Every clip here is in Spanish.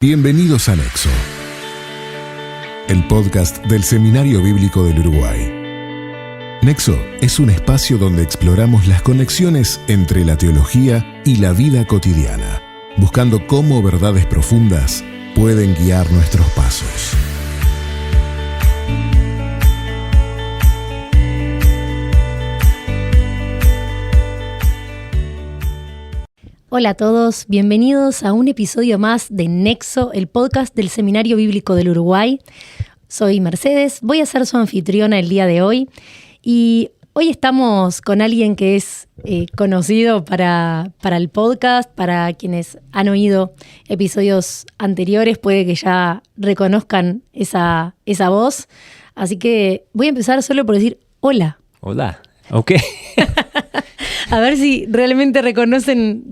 Bienvenidos a Nexo, el podcast del Seminario Bíblico del Uruguay. Nexo es un espacio donde exploramos las conexiones entre la teología y la vida cotidiana, buscando cómo verdades profundas pueden guiar nuestros pasos. Hola a todos, bienvenidos a un episodio más de Nexo, el podcast del Seminario Bíblico del Uruguay. Soy Mercedes, voy a ser su anfitriona el día de hoy y hoy estamos con alguien que es conocido para el podcast, para quienes han oído episodios anteriores, puede que ya reconozcan esa voz. Así que voy a empezar solo por decir hola. Hola, ok. A ver si realmente reconocen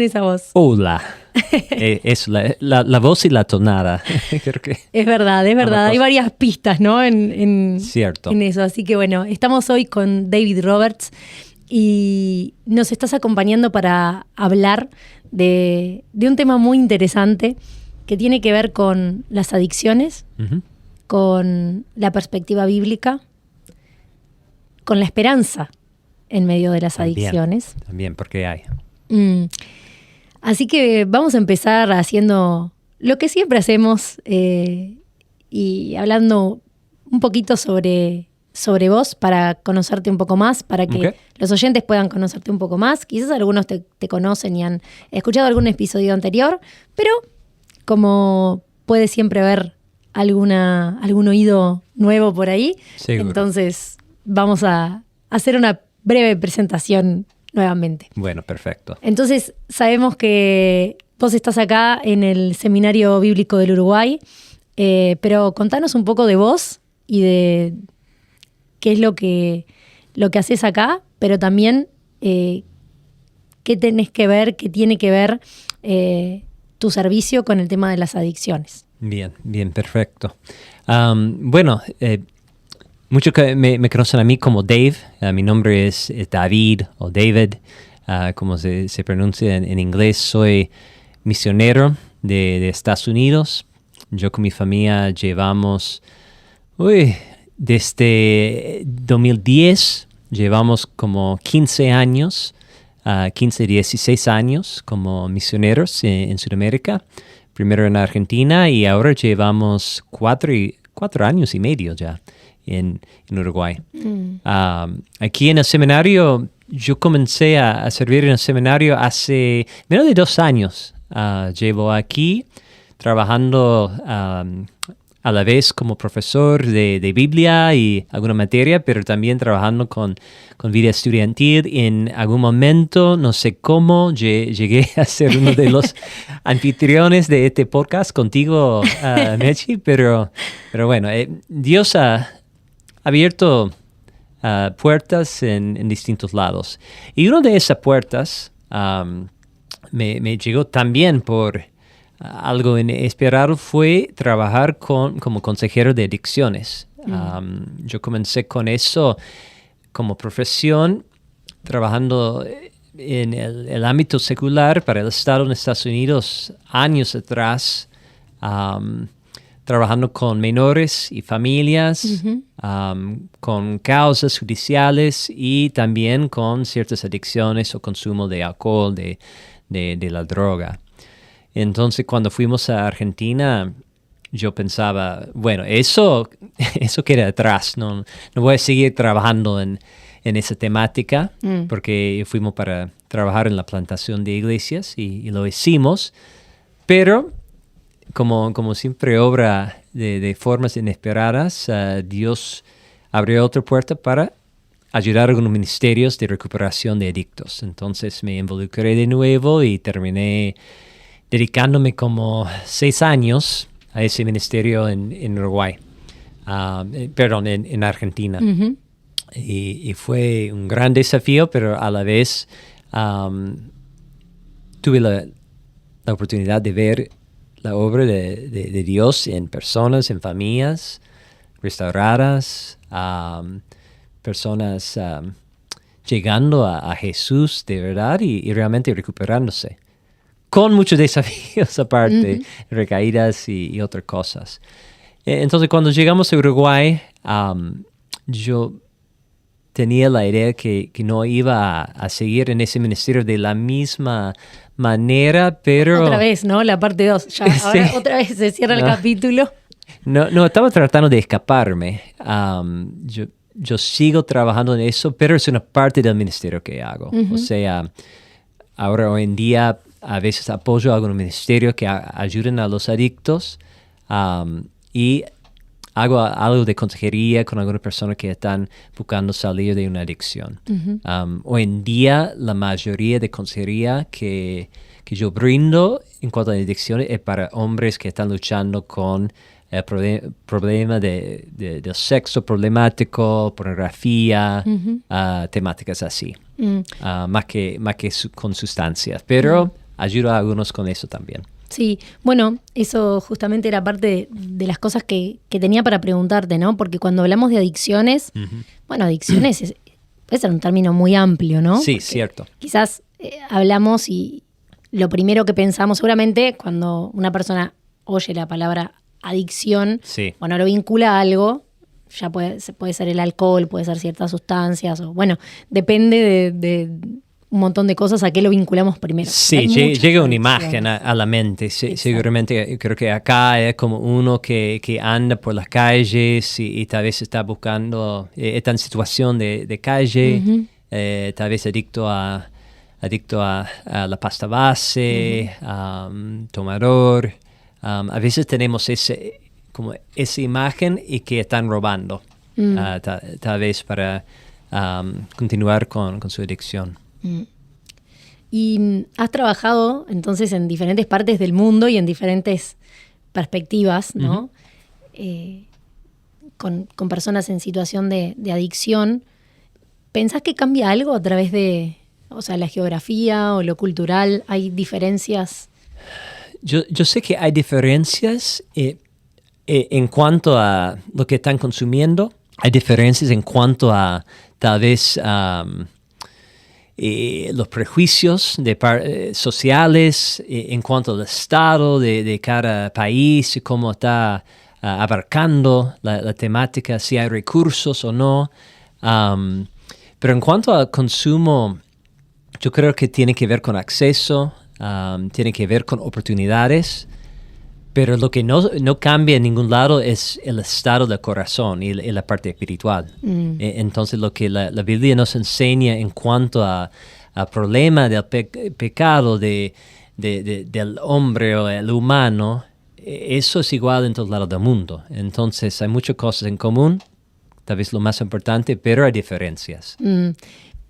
esa voz. Hola. Es la voz y la tonada. Creo que Es verdad. Hay varias pistas, ¿no? Cierto. En eso. Así que bueno, estamos hoy con David Roberts y nos estás acompañando para hablar de un tema muy interesante que tiene que ver con las adicciones, con la perspectiva bíblica, con la esperanza en medio de las adicciones. También, porque hay. Así que vamos a empezar haciendo lo que siempre hacemos y hablando un poquito sobre vos para conocerte un poco más, para que los oyentes puedan conocerte un poco más. Quizás algunos te conocen y han escuchado algún episodio anterior, pero como puede siempre haber algún oído nuevo por ahí, Seguro. Entonces vamos a hacer una breve presentación nuevamente. Bueno, perfecto. Entonces, sabemos que vos estás acá en el Seminario Bíblico del Uruguay, pero contanos un poco de vos y de qué es lo que haces acá, pero también qué tiene que ver tu servicio con el tema de las adicciones. Bien, perfecto. Muchos que me conocen a mí como Dave. Mi nombre es David o David, como se pronuncia en inglés. Soy misionero de Estados Unidos. Yo con mi familia llevamos, desde 2010, llevamos como 15 años, 16 años como misioneros en Sudamérica. Primero en Argentina y ahora llevamos 4 años y medio ya en Uruguay. Aquí en el seminario, yo comencé a servir en el seminario hace menos de 2 años. Llevo aquí trabajando a la vez como profesor de Biblia y alguna materia, pero también trabajando con vida estudiantil. En algún momento, no sé cómo, llegué a ser uno de los anfitriones de este podcast contigo, Mechi, pero bueno, Dios ha abierto puertas en distintos lados. Y una de esas puertas me llegó también por algo inesperado, fue trabajar como consejero de adicciones. Yo comencé con eso como profesión, trabajando en el ámbito secular para el Estado en Estados Unidos años atrás, trabajando con menores y familias, con causas judiciales y también con ciertas adicciones o consumo de alcohol, de la droga. Entonces, cuando fuimos a Argentina, yo pensaba, bueno, eso queda atrás. No voy a seguir trabajando en esa temática, porque fuimos para trabajar en la plantación de iglesias y lo hicimos, pero como siempre obra de formas inesperadas, Dios abrió otra puerta para ayudar a algunos ministerios de recuperación de adictos. Entonces me involucré de nuevo y terminé dedicándome como 6 años a ese ministerio en Uruguay, en Argentina. Y fue un gran desafío, pero a la vez tuve la oportunidad de ver la obra de Dios en personas, en familias restauradas, personas llegando a Jesús de verdad y realmente recuperándose. con muchos desafíos aparte, recaídas y otras cosas. Entonces, cuando llegamos a Uruguay, yo tenía la idea que no iba a seguir en ese ministerio de la misma manera, pero... Otra vez, ¿no? La parte 2. Ya, ahora otra vez se cierra el capítulo. No, estaba tratando de escaparme. Yo sigo trabajando en eso, pero es una parte del ministerio que hago. O sea, ahora hoy en día a veces apoyo a algunos ministerios que ayuden a los adictos y hago algo de consejería con algunas personas que están buscando salir de una adicción. Hoy en día la mayoría de consejería que yo brindo en cuanto a adicciones es para hombres que están luchando con el problema del sexo problemático, pornografía, temáticas así, más que con sustancias, pero ayudo a algunos con eso también. Sí, bueno, eso justamente era parte de las cosas que tenía para preguntarte, ¿no? Porque cuando hablamos de adicciones, bueno, adicciones puede ser un término muy amplio, ¿no? Sí, porque cierto. quizás hablamos y lo primero que pensamos seguramente cuando una persona oye la palabra adicción, bueno, lo vincula a algo, ya puede ser el alcohol, puede ser ciertas sustancias, o bueno, depende de un montón de cosas a qué lo vinculamos primero. Sí, llega una imagen a la mente. Sí, seguramente creo que acá es como uno que anda por las calles y tal vez está buscando, está en situación de calle, tal vez adicto a la pasta base, tomador. A veces tenemos esa imagen y que están robando, tal vez para continuar con su adicción. Y has trabajado entonces en diferentes partes del mundo y en diferentes perspectivas, ¿no? Con personas en situación de adicción. ¿Pensás que cambia algo a través de, o sea, la geografía o lo cultural? ¿Hay diferencias? Yo sé que hay diferencias en cuanto a lo que están consumiendo. Hay diferencias en cuanto a tal vez los prejuicios sociales en cuanto al estado de cada país y cómo está abarcando la temática, si hay recursos o no. Pero en cuanto al consumo, yo creo que tiene que ver con acceso, tiene que ver con oportunidades, pero lo que no cambia en ningún lado es el estado del corazón y la parte espiritual. Entonces lo que la Biblia nos enseña en cuanto al problema del pecado del hombre o el humano, eso es igual en todos lados del mundo. Entonces hay muchas cosas en común, tal vez lo más importante, pero hay diferencias.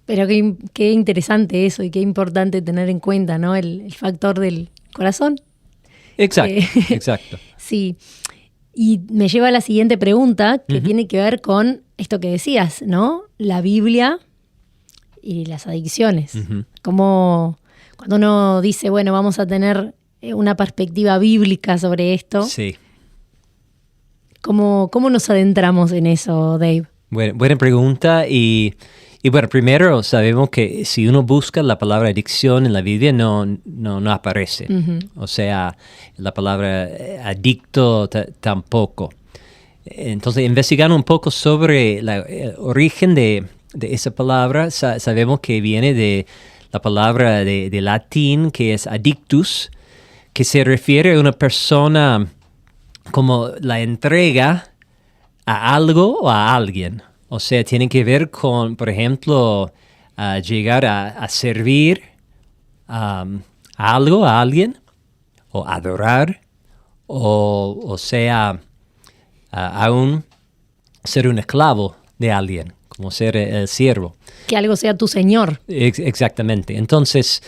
Pero qué interesante eso y qué importante tener en cuenta, ¿no? El factor del corazón. Exacto. Sí. Y me lleva a la siguiente pregunta, que tiene que ver con esto que decías, ¿no? La Biblia y las adicciones. Como cuando uno dice, bueno, vamos a tener una perspectiva bíblica sobre esto. Sí. ¿Cómo nos adentramos en eso, Dave? Buena pregunta. Y bueno, primero sabemos que si uno busca la palabra adicción en la Biblia no aparece. O sea, la palabra adicto tampoco. Entonces, investigando un poco sobre el origen de esa palabra, sabemos que viene de la palabra de latín que es addictus, que se refiere a una persona como la entrega a algo o a alguien. O sea, tiene que ver con, por ejemplo, llegar a servir a algo, a alguien, o adorar, o sea, aún ser un esclavo de alguien, como ser el siervo. Que algo sea tu señor. Exactamente. Entonces,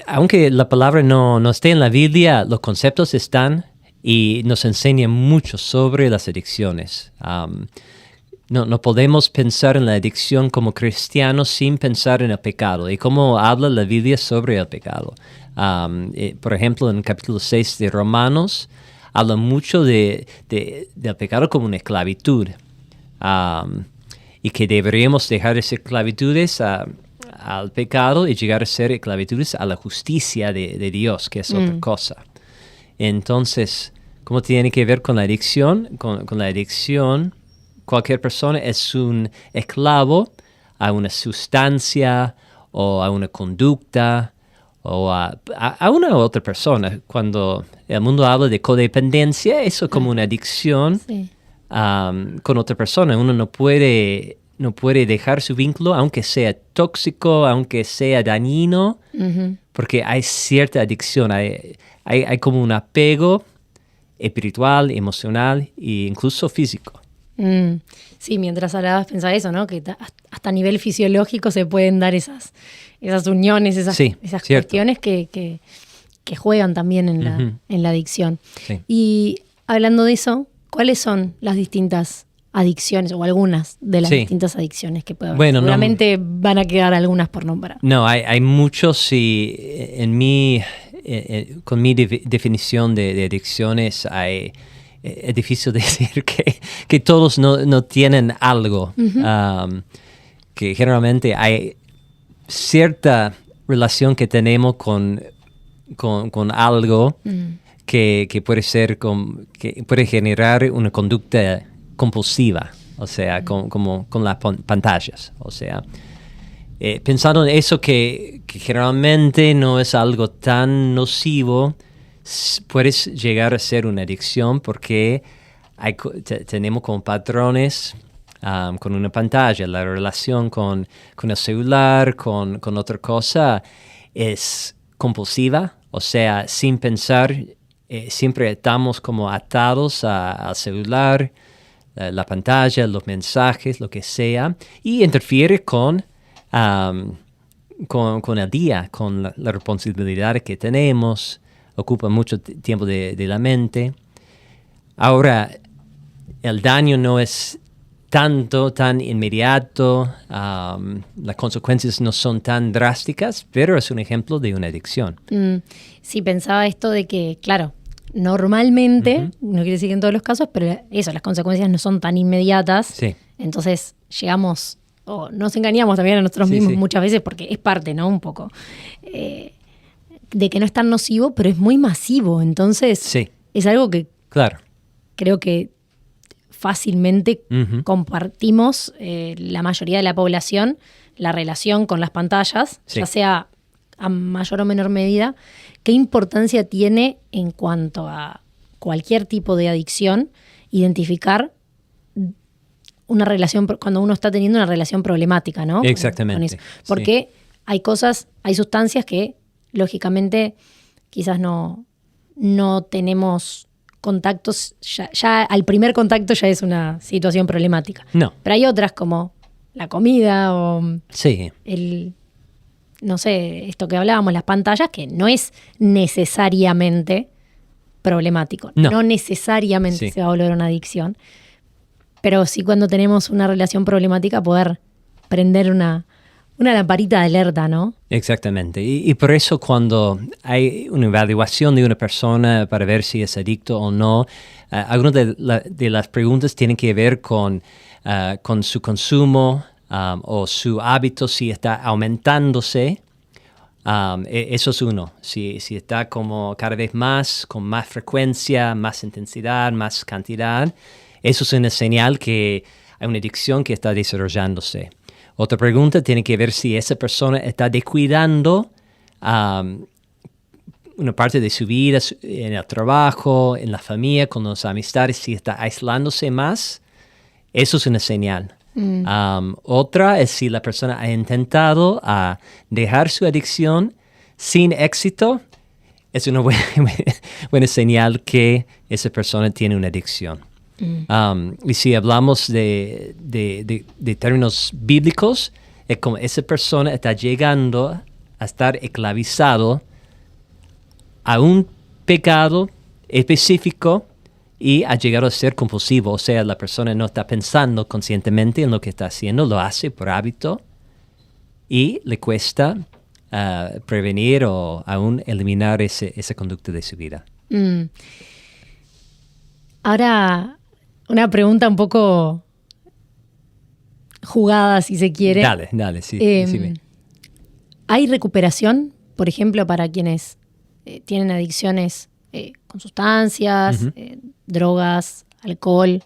aunque la palabra no esté en la Biblia, los conceptos están y nos enseñan mucho sobre las adicciones. No podemos pensar en la adicción como cristianos sin pensar en el pecado y cómo habla la Biblia sobre el pecado. Por ejemplo, en el capítulo 6 de Romanos, habla mucho del pecado como una esclavitud y que deberíamos dejar esas esclavitudes a al pecado y llegar a ser esclavitudes a la justicia de Dios, que es otra cosa. Entonces, ¿cómo tiene que ver con la adicción? Con la adicción, cualquier persona es un esclavo a una sustancia o a una conducta o a una u otra persona. Cuando el mundo habla de codependencia, eso es como una adicción con otra persona. Uno no puede dejar su vínculo, aunque sea tóxico, aunque sea dañino, porque hay cierta adicción, hay como un apego espiritual, emocional e incluso físico. Sí, mientras hablabas pensaba eso, ¿no? Que hasta a nivel fisiológico se pueden dar esas uniones, esas cuestiones que juegan también en la adicción. Sí. Y hablando de eso, ¿cuáles son las distintas adicciones o algunas de las distintas adicciones que puede haber? Bueno, seguramente van a quedar algunas por nombrar. No, hay muchos y con mi definición de adicciones es difícil decir que todos no tienen algo. Que generalmente hay cierta relación que tenemos con algo que puede ser que puede generar una conducta compulsiva, o sea, como con las pantallas, o sea, pensando en eso que generalmente no es algo tan nocivo, puedes llegar a ser una adicción porque tenemos como patrones con una pantalla, la relación con el celular, con otra cosa, es compulsiva, o sea, sin pensar, siempre estamos como atados al celular, la pantalla, los mensajes, lo que sea, y interfiere con el día, con la responsabilidad que tenemos, ocupa mucho tiempo de la mente. Ahora, el daño no es tan inmediato, las consecuencias no son tan drásticas, pero es un ejemplo de una adicción. Sí, pensaba esto de que, claro, normalmente, no quiere decir que en todos los casos, pero eso, las consecuencias no son tan inmediatas. Sí. Entonces llegamos, o nos engañamos también a nosotros mismos muchas veces, porque es parte, ¿no? Un poco. De que no es tan nocivo, pero es muy masivo. Entonces, es algo que creo que fácilmente compartimos la mayoría de la población, la relación con las pantallas, ya sea a mayor o menor medida. ¿Qué importancia tiene en cuanto a cualquier tipo de adicción identificar una relación, cuando uno está teniendo una relación problemática, ¿no? Exactamente. Con eso. Porque hay sustancias que lógicamente quizás no tenemos contactos, ya al primer contacto ya es una situación problemática. No. Pero hay otras como la comida o no sé, esto que hablábamos, las pantallas, que no es necesariamente problemático. No necesariamente se va a volver una adicción. Pero sí, cuando tenemos una relación problemática, poder prender una lamparita de alerta, ¿no? Exactamente. Y por eso cuando hay una evaluación de una persona para ver si es adicto o no, algunas de las preguntas tienen que ver con su consumo o su hábito, si está aumentándose. Eso es uno. Si está como cada vez más, con más frecuencia, más intensidad, más cantidad, eso es una señal que hay una adicción que está desarrollándose. Otra pregunta tiene que ver si esa persona está descuidando una parte de su vida, en el trabajo, en la familia, con las amistades, si está aislándose más. Eso es una señal. Otra es si la persona ha intentado dejar su adicción sin éxito. Es una buena señal que esa persona tiene una adicción. Y si hablamos de términos bíblicos, es como esa persona está llegando a estar esclavizado a un pecado específico y ha llegado a ser compulsivo. O sea, la persona no está pensando conscientemente en lo que está haciendo, lo hace por hábito y le cuesta prevenir o aún eliminar esa conducta de su vida. Ahora, una pregunta un poco jugada, si se quiere. Dale, sí, decime. ¿Hay recuperación, por ejemplo, para quienes tienen adicciones con sustancias, drogas, alcohol?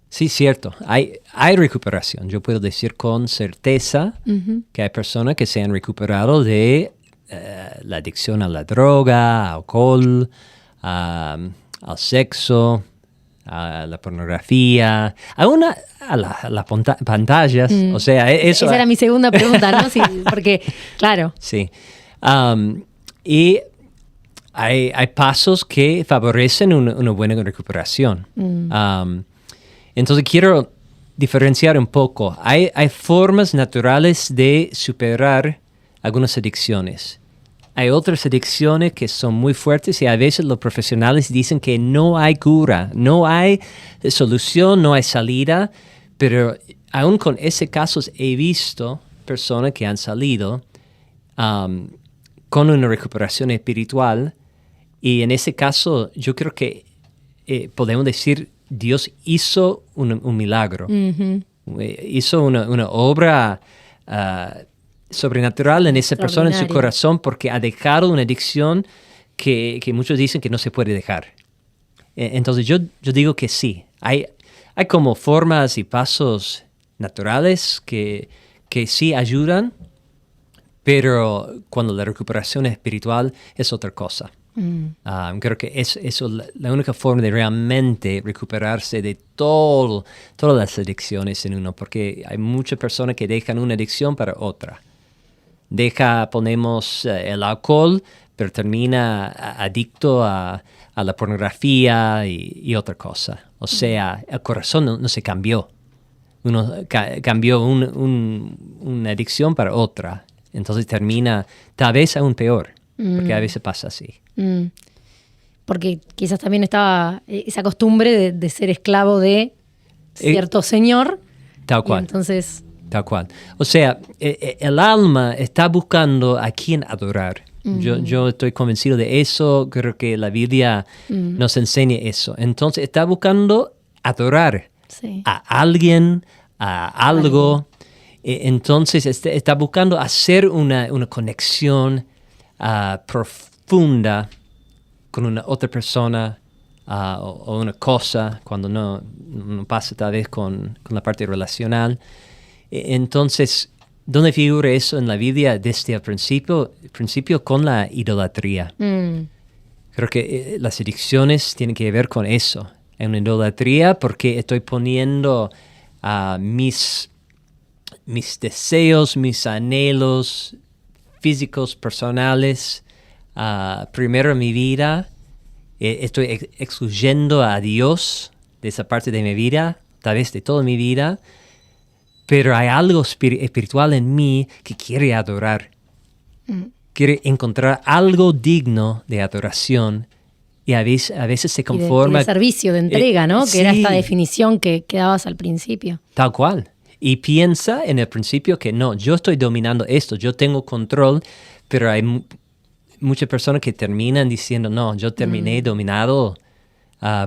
Sí, cierto. Hay recuperación. Yo puedo decir con certeza que hay personas que se han recuperado de la adicción a la droga, alcohol, al sexo, a la pornografía, a las pantallas. O sea, eso... Esa era mi segunda pregunta, ¿no? Sí, porque, claro. Sí. Y hay pasos que favorecen una buena recuperación. Entonces quiero diferenciar un poco. Hay formas naturales de superar algunas adicciones. Hay otras adicciones que son muy fuertes y a veces los profesionales dicen que no hay cura, no hay solución, no hay salida, pero aún con ese casos he visto personas que han salido con una recuperación espiritual y en ese caso yo creo que podemos decir Dios hizo un milagro, hizo una obra sobrenatural en esa persona, en su corazón, porque ha dejado una adicción que muchos dicen que no se puede dejar. Entonces yo digo que sí, hay como formas y pasos naturales que sí ayudan, pero cuando la recuperación espiritual es otra cosa. Creo que eso es la única forma de realmente recuperarse de todas las adicciones en uno, porque hay muchas personas que dejan una adicción para otra. Ponemos el alcohol, pero termina adicto a la pornografía y otra cosa. O sea, el corazón no se cambió. Uno cambió una adicción para otra. Entonces termina tal vez aún peor, porque a veces pasa así. Porque quizás también estaba esa costumbre de ser esclavo de cierto señor. Tal cual. Entonces... Tal cual. O sea, el alma está buscando a quién adorar. Yo estoy convencido de eso. Creo que la Biblia nos enseña eso. Entonces, está buscando adorar a alguien, a algo. Entonces, está buscando hacer una conexión profunda con una otra persona o una cosa, cuando no pasa tal vez con la parte relacional. Entonces, ¿dónde figura eso en la Biblia desde el principio con la idolatría? Creo que las adicciones tienen que ver con eso. En una idolatría porque estoy poniendo mis deseos, mis anhelos físicos, personales, primero en mi vida. Estoy excluyendo a Dios de esa parte de mi vida, tal vez de toda mi vida. Pero hay algo espiritual en mí que quiere adorar. Quiere encontrar algo digno de adoración. Y a veces se conforma... Y de servicio, de entrega, ¿no? Que sí. era esta definición que dabas al principio. Tal cual. Y piensa en el principio que no, yo estoy dominando esto, yo tengo control, pero hay muchas personas que terminan diciendo, no, yo terminé dominado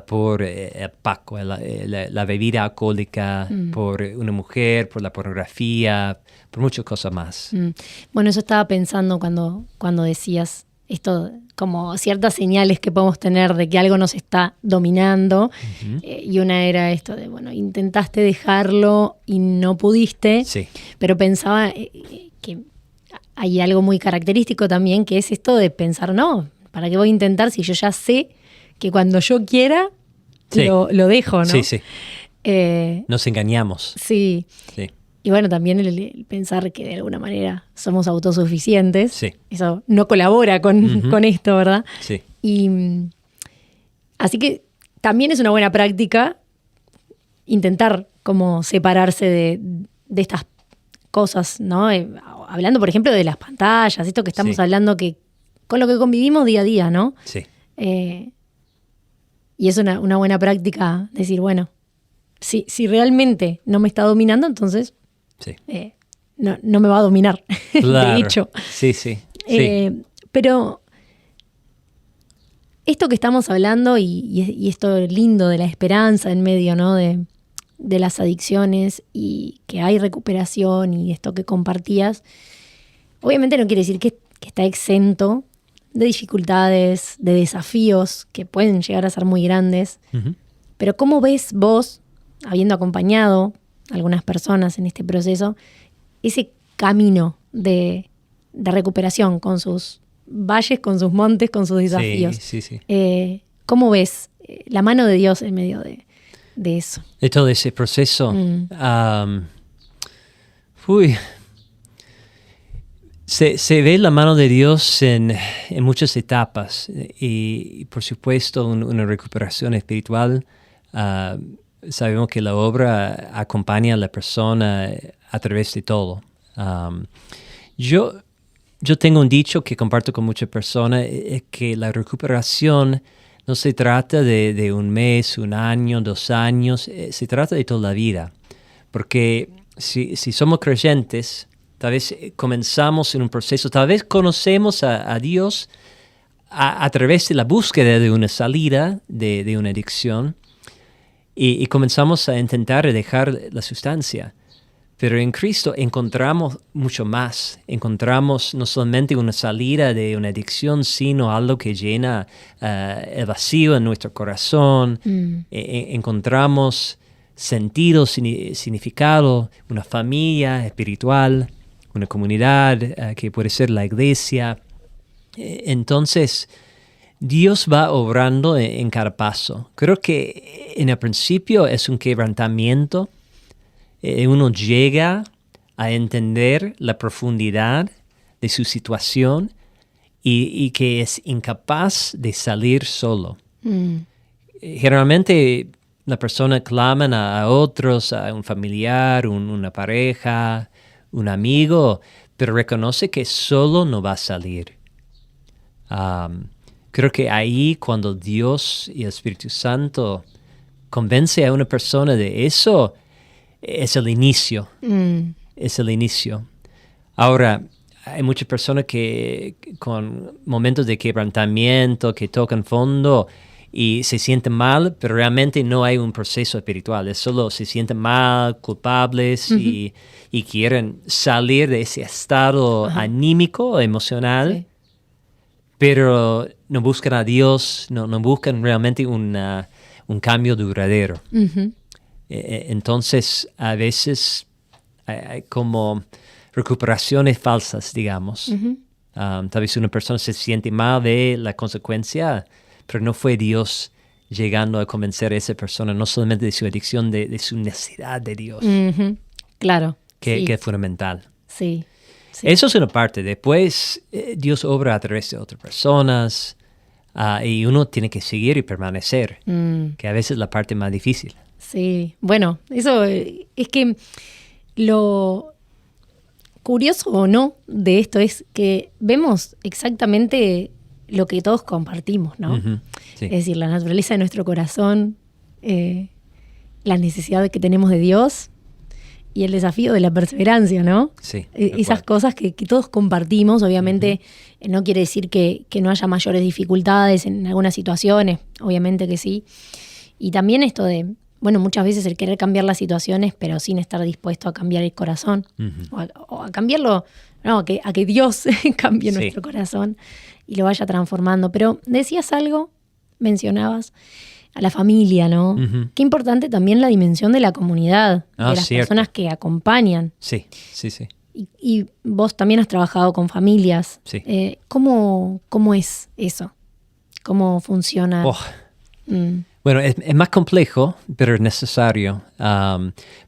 por el Paco, la bebida alcohólica, por una mujer, por la pornografía, por muchas cosas más. Bueno, eso estaba pensando cuando decías esto, como ciertas señales que podemos tener de que algo nos está dominando. Y una era esto de, bueno, intentaste dejarlo y no pudiste, Sí. pero pensaba que hay algo muy característico también, que es esto de pensar, no, ¿para qué voy a intentar si yo ya sé que cuando yo quiera Sí. lo dejo, ¿no? Sí, sí. Nos engañamos. Sí. Sí. Y bueno, también el pensar que de alguna manera somos autosuficientes. Sí. Eso no colabora con esto, ¿verdad? Sí. Y así que también es una buena práctica intentar como separarse de estas cosas, ¿no? Hablando, por ejemplo, de las pantallas, esto que estamos Sí. hablando, que con lo que convivimos día a día, ¿no? Sí. Y es una buena práctica decir, bueno, si realmente no me está dominando, entonces Sí. no me va a dominar, Claro. de hecho. Sí, sí. Sí. Pero esto que estamos hablando y esto lindo de la esperanza en medio, ¿no? de las adicciones y que hay recuperación y esto que compartías, obviamente no quiere decir que está exento de dificultades, de desafíos que pueden llegar a ser muy grandes. Ujú. Pero ¿cómo ves vos, habiendo acompañado a algunas personas en este proceso, ese camino de recuperación con sus valles, con sus montes, con sus desafíos? Sí. ¿Cómo ves la mano de Dios en medio de eso? De todo ese proceso. Se ve la mano de Dios en muchas etapas y por supuesto una recuperación espiritual. Sabemos que la obra acompaña a la persona a través de todo. Yo tengo un dicho que comparto con muchas personas, es que la recuperación no se trata de un mes, un año, 2 años, se trata de toda la vida. Porque si somos creyentes, tal vez comenzamos en un proceso, tal vez conocemos a Dios a través de la búsqueda de una salida de una adicción y comenzamos a intentar dejar la sustancia. Pero en Cristo encontramos mucho más. Encontramos no solamente una salida de una adicción, sino algo que llena el vacío en nuestro corazón. Encontramos sentido, significado, una familia espiritual, una comunidad que puede ser la iglesia. Entonces, Dios va obrando en cada paso. Creo que en el principio es un quebrantamiento. Uno llega a entender la profundidad de su situación y que es incapaz de salir solo. Generalmente la persona clama a otros, a un familiar, una pareja, un amigo, pero reconoce que solo no va a salir. Creo que ahí cuando Dios y el Espíritu Santo convence a una persona de eso, es el inicio. Es el inicio. Ahora, hay muchas personas que con momentos de quebrantamiento, que tocan fondo y se sienten mal, pero realmente no hay un proceso espiritual. Es solo se sienten mal, culpables y quieren salir de ese estado anímico, emocional, Sí. pero no buscan a Dios, no buscan realmente un cambio duradero. Entonces, a veces hay como recuperaciones falsas, digamos. Tal vez una persona se siente mal de la consecuencia, pero no fue Dios llegando a convencer a esa persona, no solamente de su adicción, de su necesidad de Dios, Claro. que sí. es fundamental. Sí. Eso es una parte. Después, Dios obra a través de otras personas y uno tiene que seguir y permanecer, que a veces es la parte más difícil. Sí, bueno, eso es que lo curioso o no de esto es que vemos exactamente lo que todos compartimos, ¿no? Sí. Es decir, la naturaleza de nuestro corazón, la necesidad que tenemos de Dios y el desafío de la perseverancia, ¿no? Sí, Esas cosas que todos compartimos, obviamente no quiere decir que no haya mayores dificultades en algunas situaciones, obviamente que sí. Y también esto de, bueno, muchas veces el querer cambiar las situaciones, pero sin estar dispuesto a cambiar el corazón. O a cambiarlo, no, a que Dios cambie nuestro corazón y lo vaya transformando. Pero decías algo, mencionabas a la familia, ¿no? Qué importante también la dimensión de la comunidad, de las personas que acompañan. Sí. Y vos también has trabajado con familias. Sí. ¿Cómo es eso? ¿Cómo funciona? Bueno, es más complejo, pero es necesario.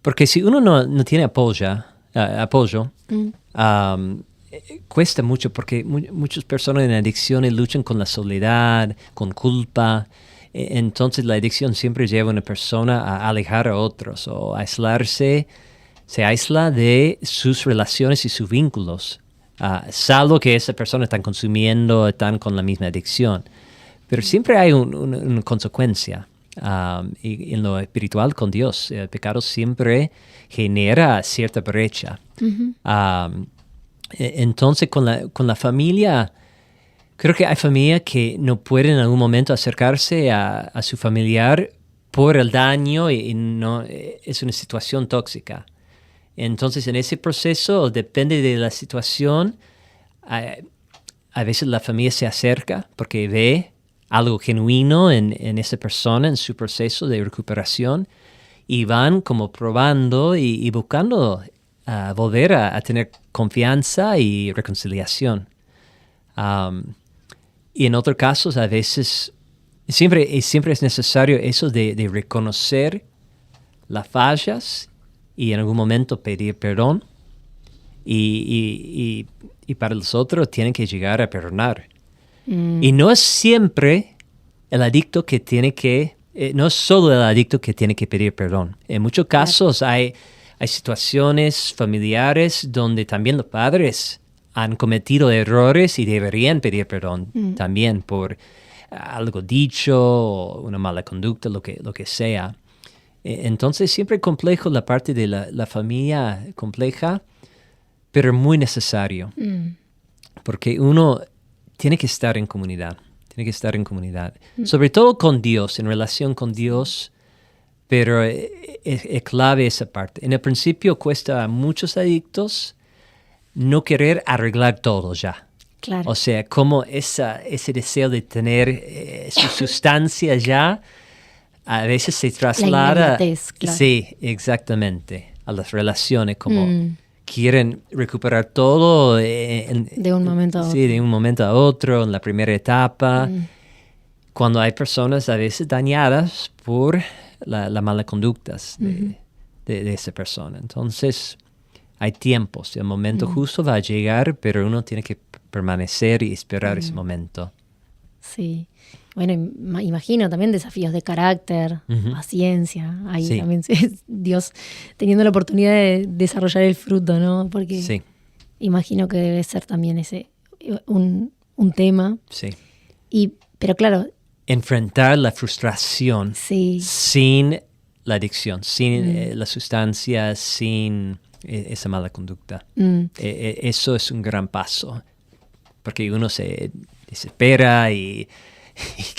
Porque si uno no tiene apoyo, cuesta mucho porque muchas personas en adicciones luchan con la soledad, con culpa. Entonces la adicción siempre lleva a una persona a alejar a otros o a aislarse. Se aísla de sus relaciones y sus vínculos, salvo que esa persona está consumiendo, están con la misma adicción. Pero siempre hay una consecuencia. Y en lo espiritual con Dios, el pecado siempre genera cierta brecha. Entonces con la familia, creo que hay familias que no pueden en algún momento acercarse a su familiar por el daño y no, es una situación tóxica. Entonces en ese proceso depende de la situación, a veces la familia se acerca porque ve algo genuino en esa persona, en su proceso de recuperación, y van como probando y buscando volver a tener confianza y reconciliación. Y en otros casos, a veces, siempre es necesario eso de reconocer las fallas y en algún momento pedir perdón. Y para los otros tienen que llegar a perdonar. Y no es siempre el adicto que tiene que, no es solo el adicto que tiene que pedir perdón. En muchos casos hay situaciones familiares donde también los padres han cometido errores y deberían pedir perdón también por algo dicho o una mala conducta, lo que sea. Entonces siempre es complejo la parte de la familia compleja, pero muy necesario. Porque uno tiene que estar en comunidad. Sobre todo con Dios, en relación con Dios, pero es clave esa parte. En el principio cuesta a muchos adictos no querer arreglar todo ya. Claro. O sea, como ese deseo de tener su sustancia ya, a veces se traslada. La inmediatez, claro. Sí, exactamente. A las relaciones, como quieren recuperar todo de un momento a otro. Sí, de un momento a otro, en la primera etapa. Cuando hay personas a veces dañadas por la mala conducta de esa persona. Entonces, hay tiempos. El momento justo va a llegar, pero uno tiene que permanecer y esperar ese momento. Sí. Bueno, imagino también desafíos de carácter, paciencia. Ahí también Dios teniendo la oportunidad de desarrollar el fruto, ¿no? Porque imagino que debe ser también ese un tema. Sí. Pero claro, enfrentar la frustración sin la adicción, sin la sustancia, sin esa mala conducta. Eso es un gran paso, porque uno se desespera y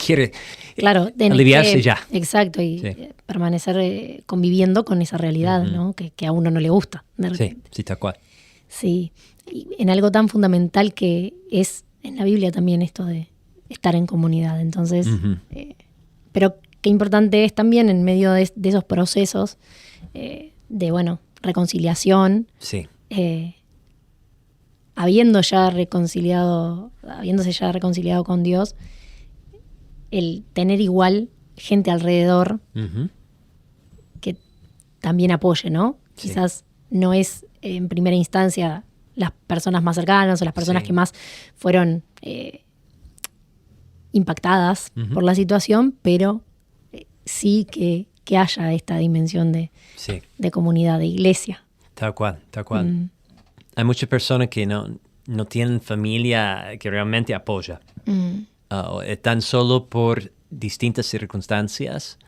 quiere aliviarse ya. Exacto, y permanecer conviviendo con esa realidad, ¿no? Que a uno no le gusta. De repente. Sí, tal cual. Sí, y en algo tan fundamental que es en la Biblia también esto de estar en comunidad. Entonces, pero qué importante es también en medio de esos procesos de, reconciliación. Sí. Habiéndose ya reconciliado con Dios, el tener igual gente alrededor que también apoye, ¿no? Sí. Quizás no es en primera instancia las personas más cercanas o las personas que más fueron impactadas por la situación, pero sí que haya esta dimensión de comunidad, de iglesia. Tal cual. Hay muchas personas que no tienen familia que realmente apoya. Están solo por distintas circunstancias,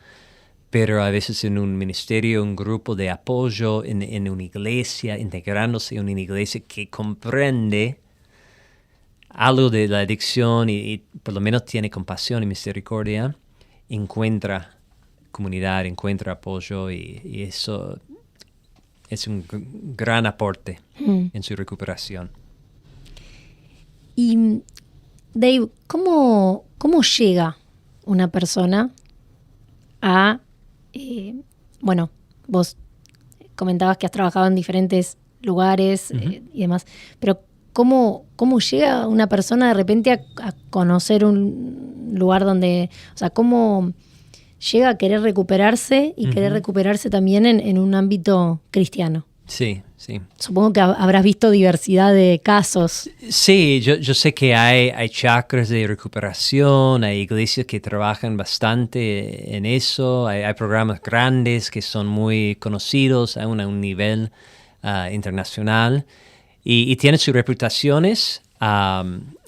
pero a veces en un ministerio, un grupo de apoyo, en una iglesia, integrándose en una iglesia que comprende algo de la adicción y por lo menos tiene compasión y misericordia, encuentra comunidad, encuentra apoyo y eso es un gran aporte en su recuperación. Y Dave, ¿cómo llega una persona a... vos comentabas que has trabajado en diferentes lugares y demás, pero ¿cómo llega una persona de repente a conocer un lugar donde... O sea, ¿cómo llega a querer recuperarse y querer recuperarse también en un ámbito cristiano? Sí. Supongo que habrás visto diversidad de casos. Sí, yo sé que hay chakras de recuperación, hay iglesias que trabajan bastante en eso, hay programas grandes que son muy conocidos a un nivel internacional y tienen sus reputaciones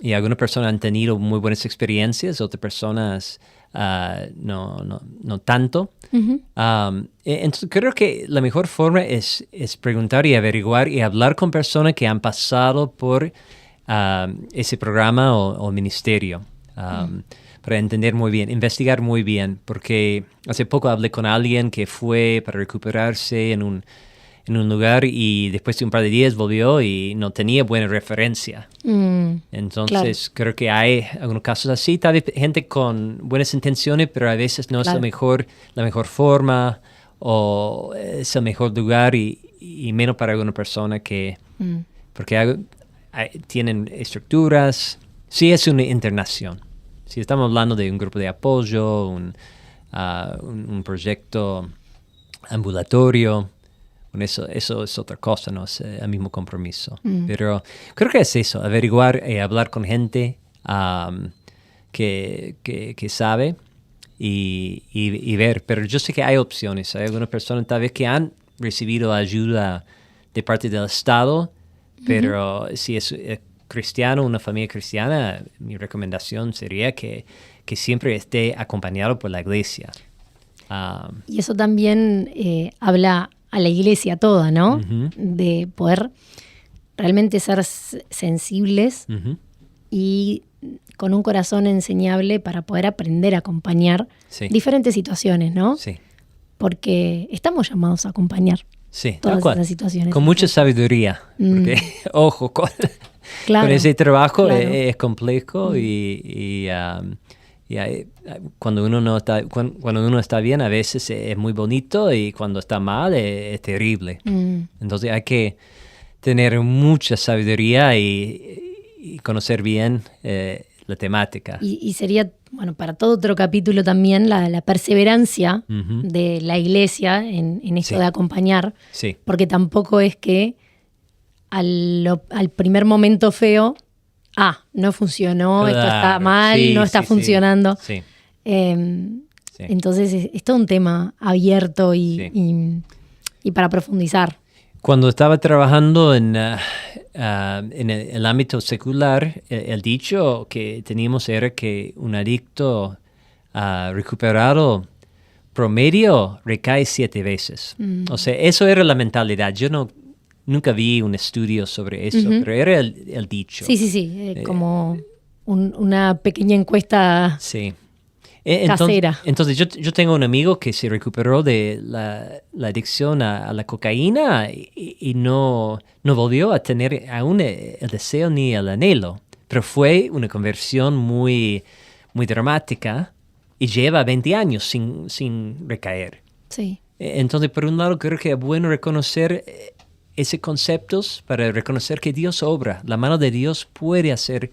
y algunas personas han tenido muy buenas experiencias, otras personas no tanto. Entonces creo que la mejor forma es preguntar y averiguar y hablar con personas que han pasado por ese programa o ministerio para entender muy bien, investigar muy bien, porque hace poco hablé con alguien que fue para recuperarse en en un lugar y después de un par de días volvió y no tenía buena referencia. Entonces, creo que hay algunos casos así. Tal vez gente con buenas intenciones, pero a veces no es la mejor forma o es el mejor lugar y menos para alguna persona que... Porque tienen estructuras. Sí, es una internación. Si estamos hablando de un grupo de apoyo, un proyecto ambulatorio, eso es otra cosa, no es el mismo compromiso. Pero creo que es eso, averiguar y hablar con gente que sabe y ver. Pero yo sé que hay opciones. Hay algunas personas tal vez que han recibido ayuda de parte del Estado, pero si es cristiano, una familia cristiana, mi recomendación sería que siempre esté acompañado por la iglesia. Y eso también habla a la iglesia toda, ¿no? De poder realmente ser sensibles y con un corazón enseñable para poder aprender a acompañar diferentes situaciones, ¿no? Sí. Porque estamos llamados a acompañar todas esas situaciones. Con mucha sabiduría. Porque, ojo, con ese trabajo es complejo y cuando uno está bien a veces es muy bonito y cuando está mal es terrible. Entonces hay que tener mucha sabiduría y conocer bien la temática. Y sería, bueno, para todo otro capítulo también la perseverancia de la iglesia en esto de acompañar, porque tampoco es que al primer momento feo, no funcionó, claro, esto está mal, no está funcionando. Sí. Entonces es todo un tema abierto y para profundizar. Cuando estaba trabajando en el ámbito secular, el dicho que teníamos era que un adicto recuperado promedio recae 7 veces. O sea, eso era la mentalidad. Yo nunca vi un estudio sobre eso, pero era el dicho. Sí, como una pequeña encuesta casera. Entonces yo tengo un amigo que se recuperó de la adicción a la cocaína y no volvió a tener aún el deseo ni el anhelo, pero fue una conversión muy, muy dramática y lleva 20 años sin recaer. Sí. Entonces, por un lado, creo que es bueno reconocer esos conceptos para reconocer que Dios obra. La mano de Dios puede hacer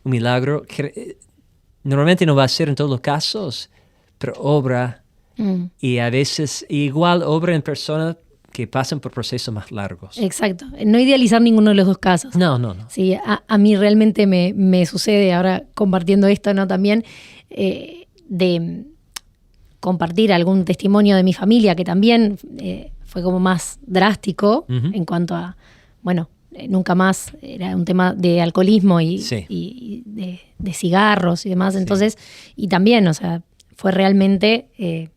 un milagro que normalmente no va a ser en todos los casos, pero obra y a veces igual obra en personas que pasan por procesos más largos. Exacto. No idealizar ninguno de los dos casos. No. Sí, a mí realmente me sucede ahora compartiendo esto, ¿no? También de compartir algún testimonio de mi familia que también fue como más drástico en cuanto a, bueno, nunca más era un tema de alcoholismo y de cigarros y demás. Entonces, y también, o sea, fue realmente,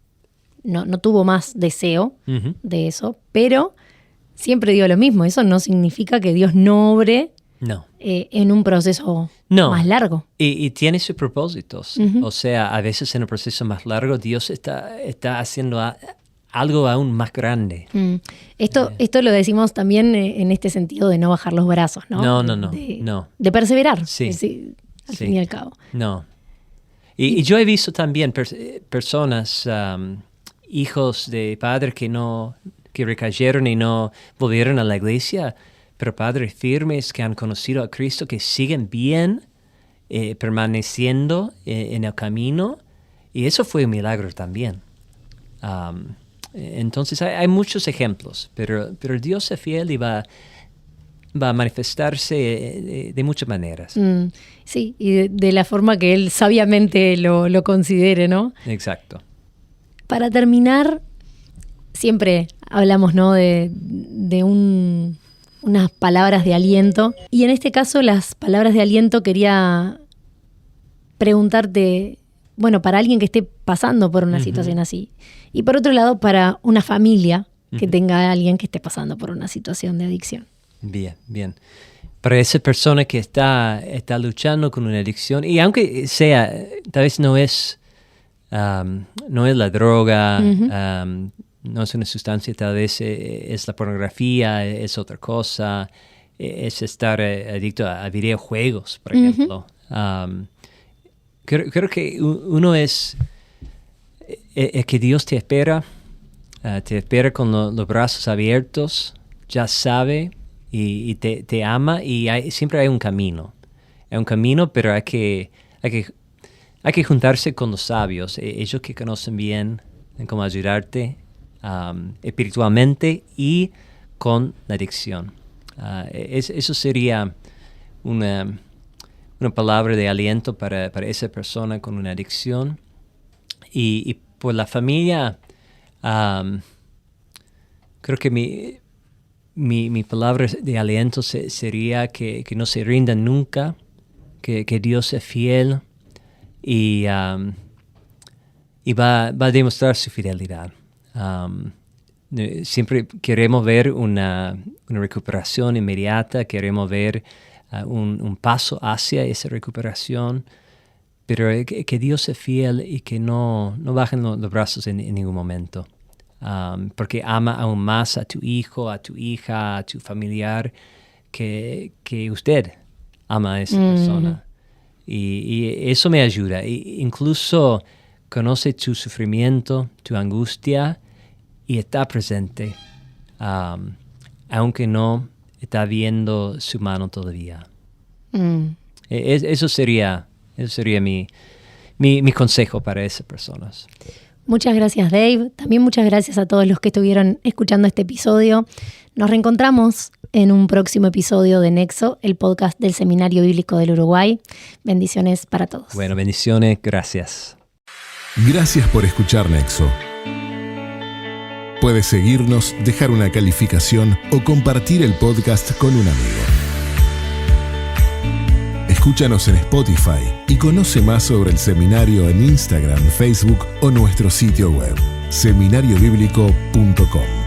no tuvo más deseo de eso, pero siempre digo lo mismo, eso no significa que Dios no obre en un proceso más largo. Y tiene sus propósitos. O sea, a veces en un proceso más largo Dios está haciendo algo aún más grande. Esto lo decimos también en este sentido de no bajar los brazos, ¿no? No. De perseverar, Sí. Al fin y al cabo. No. Y yo he visto también personas, hijos de padres que recayeron y no volvieron a la iglesia, pero padres firmes que han conocido a Cristo, que siguen bien, permaneciendo en el camino. Y eso fue un milagro también. Entonces hay muchos ejemplos, pero Dios es fiel y va a manifestarse de muchas maneras. Sí, y de la forma que Él sabiamente lo considere, ¿no? Exacto. Para terminar, siempre hablamos, ¿no? de unas palabras de aliento. Y en este caso, las palabras de aliento quería preguntarte, bueno, para alguien que esté pasando por una situación así. Y por otro lado, para una familia que tenga a alguien que esté pasando por una situación de adicción. Bien. Para esa persona que está luchando con una adicción, y aunque sea, tal vez no es la droga, no es una sustancia, tal vez es la pornografía, es otra cosa, es estar adicto a videojuegos, por ejemplo. Creo que uno es que Dios te espera con los brazos abiertos, ya sabe y te ama, y siempre hay un camino. Hay un camino, pero hay que juntarse con los sabios, ellos que conocen bien cómo ayudarte espiritualmente y con la adicción. Eso sería una palabra de aliento para esa persona con una adicción. Y por la familia, creo que mi palabra de aliento sería que no se rindan nunca, que Dios es fiel y va a demostrar su fidelidad. Siempre queremos ver una recuperación inmediata, queremos ver un paso hacia esa recuperación, pero que Dios es fiel y que no bajen los brazos en ningún momento, porque ama aún más a tu hijo, a tu hija, a tu familiar, que usted ama a esa persona. Y eso me ayuda. Incluso conoce tu sufrimiento, tu angustia, y está presente, aunque no está viendo su mano todavía. Eso sería mi consejo para esas personas. Muchas gracias, Dave. También muchas gracias a todos los que estuvieron escuchando este episodio. Nos reencontramos en un próximo episodio de Nexo, el podcast del Seminario Bíblico del Uruguay. Bendiciones para todos. Bueno, bendiciones. Gracias. Gracias por escuchar Nexo. Puedes seguirnos, dejar una calificación o compartir el podcast con un amigo. Escúchanos en Spotify y conoce más sobre el seminario en Instagram, Facebook o nuestro sitio web, seminariobiblico.com.